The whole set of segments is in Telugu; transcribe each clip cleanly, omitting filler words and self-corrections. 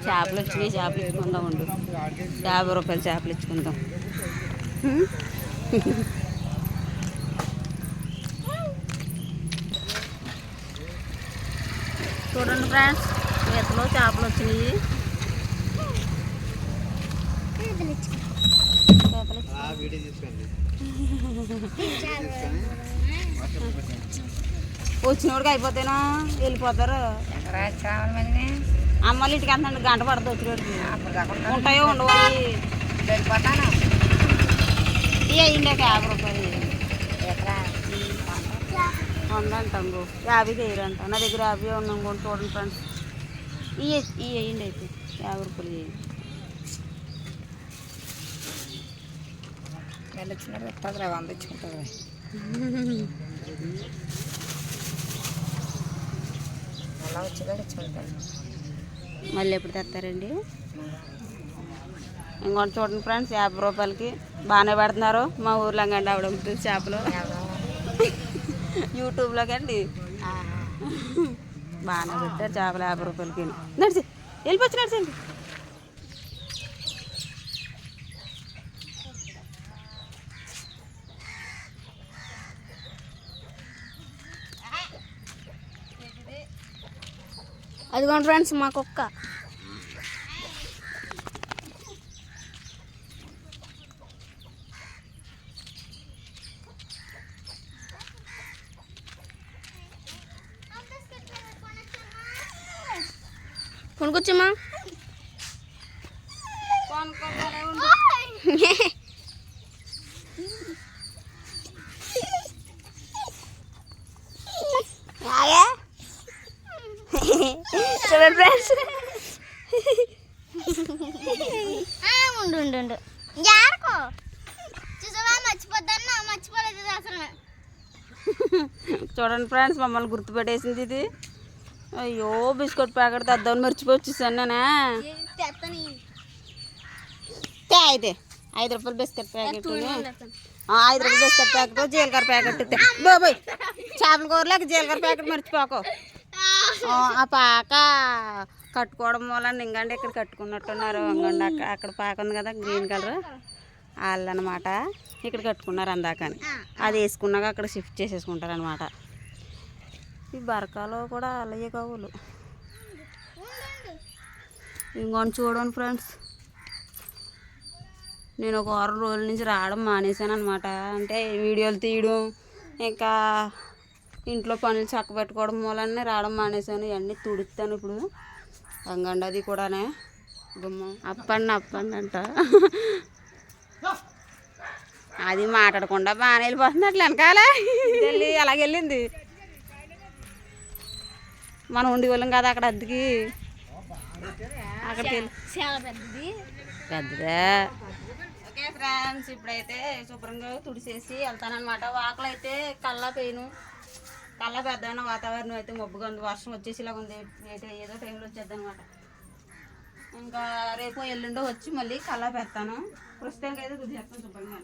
చేపలు వచ్చినాయి, చేపలు ఇచ్చుకుందాం ఉండు. 50 రూపాయలు చేపలు ఇచ్చుకుందాం. చూడండి ఫ్రెండ్స్, ఈతలో చేపలు వచ్చినాయి. వచ్చినోడికి అయిపోతేనా వెళ్ళిపోతారు. అమ్మలు ఇంటికి వెళ్తాను, గంట పడుతుంది వచ్చినోడికి. ఉంటాయో ఉండవు వెళ్ళిపోతాను. ఇవి అయ్యిండే 50 రూపాయలు ఉందంటాను. 50 వేయరంట. నా దగ్గర 50 ఉన్నాం కూడా. చూడండి ఫ్రెండ్స్, ఇవి వేయండి అయితే 50 రూపాయలు వేయండి. వెళ్ళొచ్చినప్పుడు వస్తుంది, 100 ఇచ్చుకుంటుంది. అలా వచ్చేదాకా ఇచ్చుకుంటాను. మళ్ళీ ఎప్పుడు తెస్తారండి? ఇంకోటి చూడండి ఫ్రెండ్స్, 50 రూపాయలకి బాగానే పెడుతున్నారు మా ఊర్లో. కండి ఆవిడ ఉంటుంది చేపలు యూట్యూబ్లో కండి బాగానే పెట్టారు చేపలు 50 రూపాయలకి. నడిచి వెళ్ళిపోవచ్చు, నడిచండి. అదిగోండి ఫ్రెండ్స్ మా కుక్క. కొనుక్కొచ్చమ్మా. చూడండి ఫ్రెండ్స్, ఉండు మర్చిపోలేదు అసలు. చూడండి ఫ్రెండ్స్, మమ్మల్ని గుర్తుపెట్టేసింది ఇది. అయ్యో బిస్కెట్ ప్యాకెట్ తెద్దామని మర్చిపోవచ్చేసాను నేనే. అయితే 5 రూపాయలు బిస్కెట్ ప్యాకెట్, 5 రూపాయలు బిస్కెట్ ప్యాకెట్, జీలకర్ర ప్యాకెట్. బాబాయ్ చేపల కూరలేక జీలకర్ర ప్యాకెట్ మర్చిపోకు. ఆ పాక కట్టుకోవడం వల్ల ఇంకండి ఇక్కడ కట్టుకున్నట్టున్నారు. ఇంకండి అక్కడ పాక ఉంది కదా గ్రీన్ కలర్, వాళ్ళు అనమాట ఇక్కడ కట్టుకున్నారు అందాకని. అది వేసుకున్నాక అక్కడ షిఫ్ట్ చేసేసుకుంటారు అనమాట. ఈ బరకాలో కూడా అలాగే కావులు. ఇంకొని చూడండి ఫ్రెండ్స్, నేను ఒక 6 రోజుల నుంచి రావడం మానేశాను అనమాట. అంటే వీడియోలు తీయడం, ఇంకా ఇంట్లో పనులు చక్క పెట్టుకోవడం వల్లనే రావడం మానేశాను. ఇవన్నీ తుడుస్తాను ఇప్పుడు. అంగండి అది కూడానే గుమ్మ అప్పండి అంట. అది మాట్లాడకుండా బాగానే వెళ్ళిపోతుంది అట్లా వెనకాల వెళ్ళి అలాగెళ్ళింది. మనం ఉండి వాళ్ళం కదా అక్కడ అద్దెకి. అక్కడికి వెళ్ళి పెద్దదే. ఓకే ఫ్రెండ్స్, ఇప్పుడైతే శుభ్రంగా తుడిసేసి వెళ్తానమాట. వాకలు అయితే కల్లా పెద్దమైన వాతావరణం అయితే మబ్బుగా ఉంది. వర్షం వచ్చేసేలాగా ఉంది. ఏదో టైంలో వచ్చేద్ది అనమాట. ఇంకా రేపు ఎల్లుండో వచ్చి మళ్ళీ కల్లా పెడతాను. ప్రస్తుతానికి అయితే తుడిచేస్తాను శుభ్రంగా.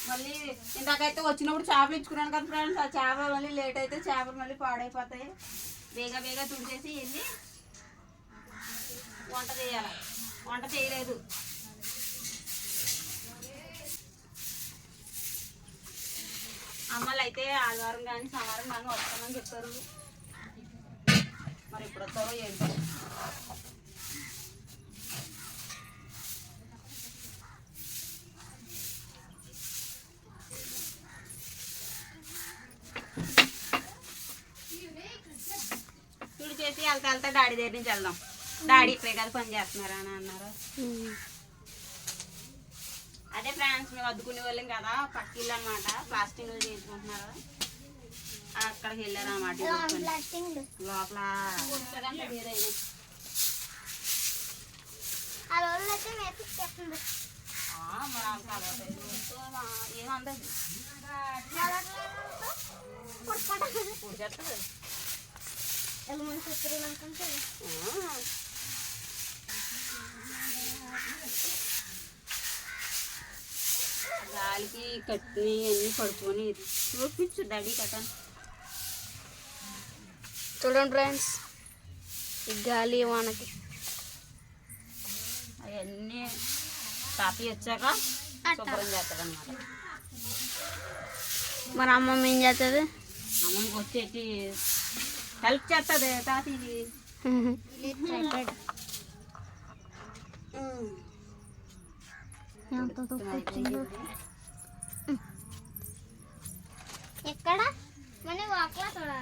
మళ్ళీ ఇందాకైతే వచ్చినప్పుడు చేపలు ఇచ్చుకున్నాను కదా ఫ్రెండ్స్, ఆ చేప మళ్ళీ లేట్ అయితే చేపలు మళ్ళీ పాడైపోతాయి. బేగా తుడిచేసి వెళ్ళి వంట చేయాలి. వంట చేయలేదు. అమ్మలు అయితే ఆదివారం కానీ సోమవారం కానీ వస్తామని చెప్పారు. మరి ఎప్పుడు వస్తారో ఏంటి. తుడి చేసి వెళ్తా డాడీ దగ్గర నుంచి వెళ్దాం. డాడీ ఇక్కడే కదా పని చేస్తున్నారా అని అన్నారు. అదే ఫ్రెండ్స్, మేము అద్దుకునే వాళ్ళం కదా, పక్క ఇల్లు అనమాట. ప్లాస్టింగ్ చేసుకుంటున్నారు. అక్కడికి వెళ్ళారు అనమాట. లోపల ఏమందది గాలికి కట్టిని అన్నీ పడుకొని చూపించు డాడీ కట్టను. చూడండి ఫ్రెండ్స్, ఈ గాలి వానకి అవన్నీ తాపి వచ్చాక శుభ్రం చేస్తాడు అనమాట. మరి అమ్మమ్మ ఏం చేస్తుంది? అమ్మమ్మకి వచ్చేసి హెల్ప్ చేస్తుంది తాతీకి. ఎక్కడ మన వాక్లా తోడా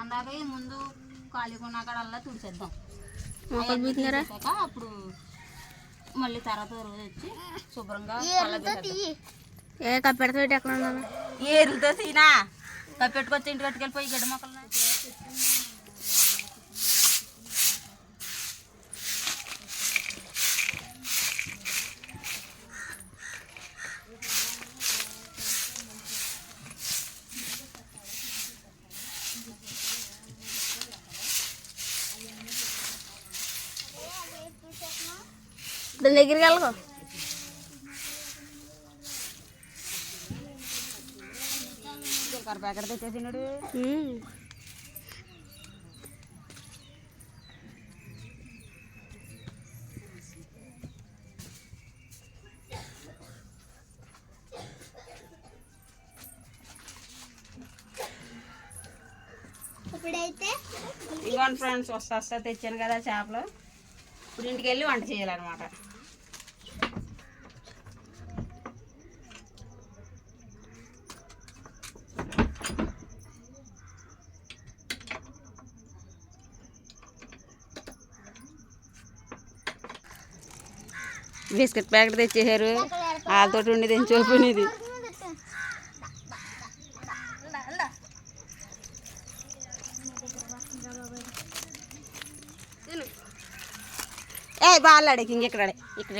అందాక ముందు ఖాళీగా ఉన్న కాడల్లా తుడిచేద్దాం. అప్పుడు మళ్ళీ తర్వాత రోజు వచ్చి శుభ్రంగా కప్పెడతా ఎక్కడ ఉన్నాను ఏరులతో తీనా కప్పెట్టుకొచ్చి ఇంటి కట్టుకెళ్ళిపోయి గడ్డి మొక్కలు. దాని దగ్గరికి వెళ్ళకు. జీలకర్ర ప్యాకెట్ తెచ్చేసినాడు. ఇప్పుడైతే ఇంకోండి ఫ్రెండ్స్, వస్తా తెచ్చాను కదా చేపలు. ఇప్పుడు ఇంటికి వెళ్ళి వంట చేయాలన్నమాట. బిస్కెట్ ప్యాకెట్ తెచ్చేసారు. వాళ్ళతో ఉండి తెంచిపోయినది. ఏ బాగాలాడకి ఇంకెక్కడ ఇక్కడ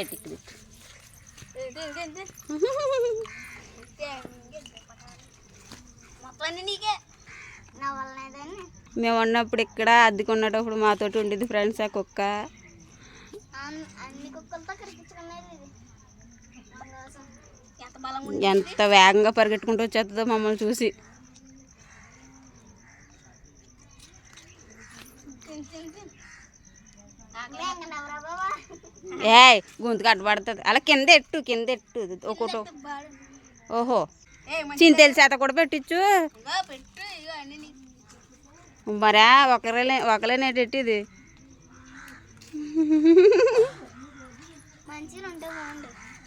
మేము ఉన్నప్పుడు ఇక్కడ అద్దెకున్నప్పుడు మాతోటి ఉండేది ఫ్రెండ్స్. ఆ కుక్క ఎంత వేగంగా పరిగెట్టుకుంటూ వచ్చేస్తుందో మమ్మల్ని చూసి. ఏ గొంతుకు అడ్డుపడుతుంది. అలా కింద ఎట్టు ఒకటి. ఓహో చింతలు చేత కూడా పెట్టించు మరా. ఒకలేనేటెట్టిది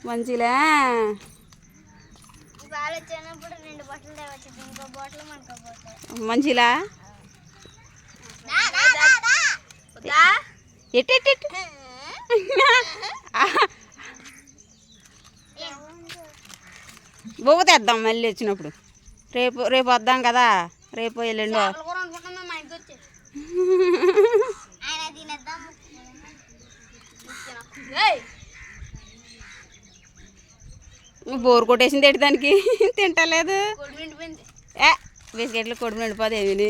మంచిలే. మంచిలా ఎట్టు బొవ్వ తెద్దాం మళ్ళీ వచ్చినప్పుడు. రేపు వద్దాం కదా. రేపు ఎల్లుండో బోరు కొట్టేసింది ఎట్టి దానికి తింటలేదు. బిస్కెట్లు కొడుకు నిండిపోదు ఏమి.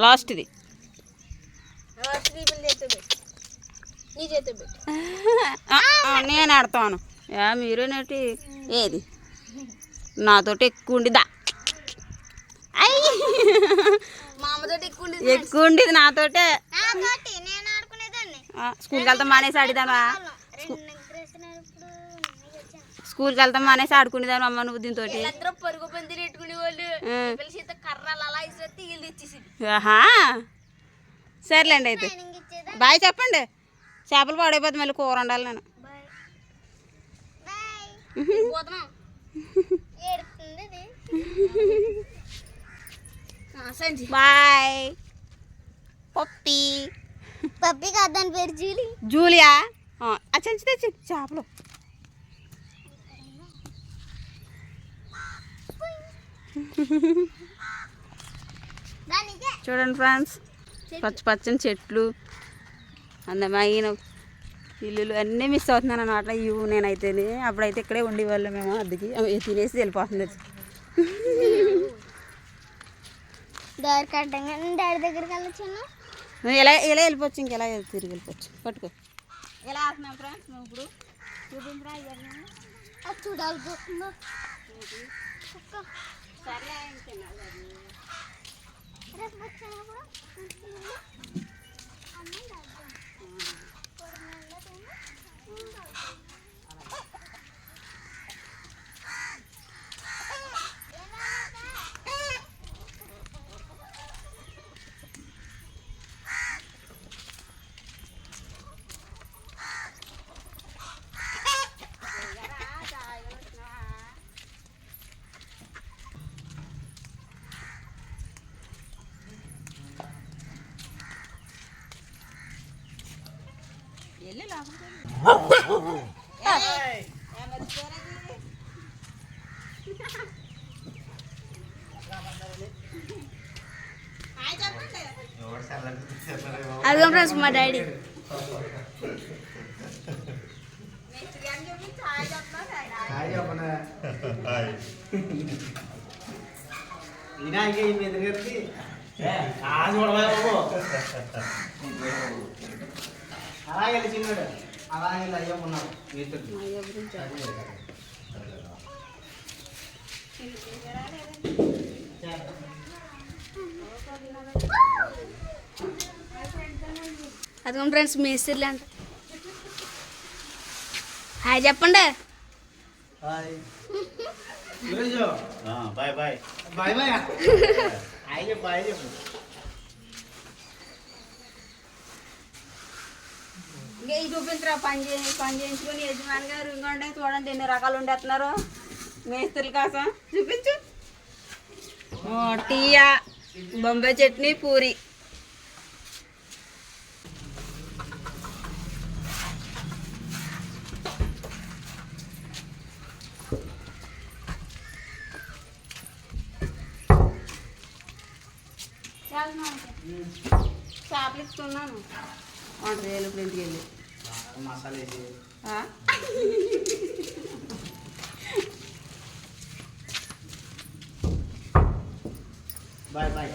లాస్ట్ది నేను ఆడతాను. మీరేనేటి ఏది నాతోటి ఎక్కువ ఉండిదా? ఎక్కువ ఉండేది నాతోటే. స్కూల్కి వెళ్తాం మానేసి ఆడిదానా? స్కూల్కి వెళ్తాం మానేసి ఆడుకునేదాను అమ్మ నువ్వు దీంతో. సర్లేండి అయితే బాయ్ చెప్పండి. చేపలు పాడైపోతే మళ్ళీ కూర వండాలి నేను. బాయ్. పప్పి కాదు దాని పేరు జూలియా. చంచి తెచ్చి చేపలు. చూడండి ఫ్రెండ్స్, పచ్చని చెట్లు, అందమైన ఇల్లులు అన్నీ మిస్ అవుతున్నాను అన్నమాట. ఇవి నేనైతేనే అప్పుడైతే ఇక్కడే ఉండేవాళ్ళం మేము అద్దెకి. తినేసి వెళ్ళిపోతుంది. దారి కట్టంగా డాడీ దగ్గరికి వెళ్ళొచ్చాను. ఇలా ఇలా వెళ్ళిపోవచ్చు, ఇంకెలా తిరిగి వెళ్ళిపోవచ్చు. పట్టుకో ఎలా ఆడుతున్నాం ఫ్రెండ్స్ నువ్వు ఇప్పుడు చూపించరా ఇవన్నీ. అది చూడాలి చూస్తుందో సర్లే ఇంకేనా రేపు వచ్చినప్పుడు వెళ్ళి లోపలికి అదిగో ఫ్రెండ్స్ మా డాడీ. అలాగే చిన్నాడు అలాగే అయ్యా ఉన్నాడు మిత్రుడు. అదిగో ఫ్రెండ్స్ మేస్త్రీలు అంట. హాయ్ చెప్పండి. Bye bye bye bye hi చెప్పు హాయ్ చెప్పు. ఇంకా ఇది చూపించరా పని చేయించుకొని యజమాని గారు ఇంకోండి చూడండి ఎన్ని రకాలు ఉండేస్తున్నారు మేస్త్రుల కోసం. చూపించు. టీయా, బొంబాయి చట్నీ, పూరి. షాప్లు ఇస్తున్నాను 100,000 ఇప్పుడు ఇంటికి వెళ్ళి మసాలా వేసి బాయ్ బాయ్.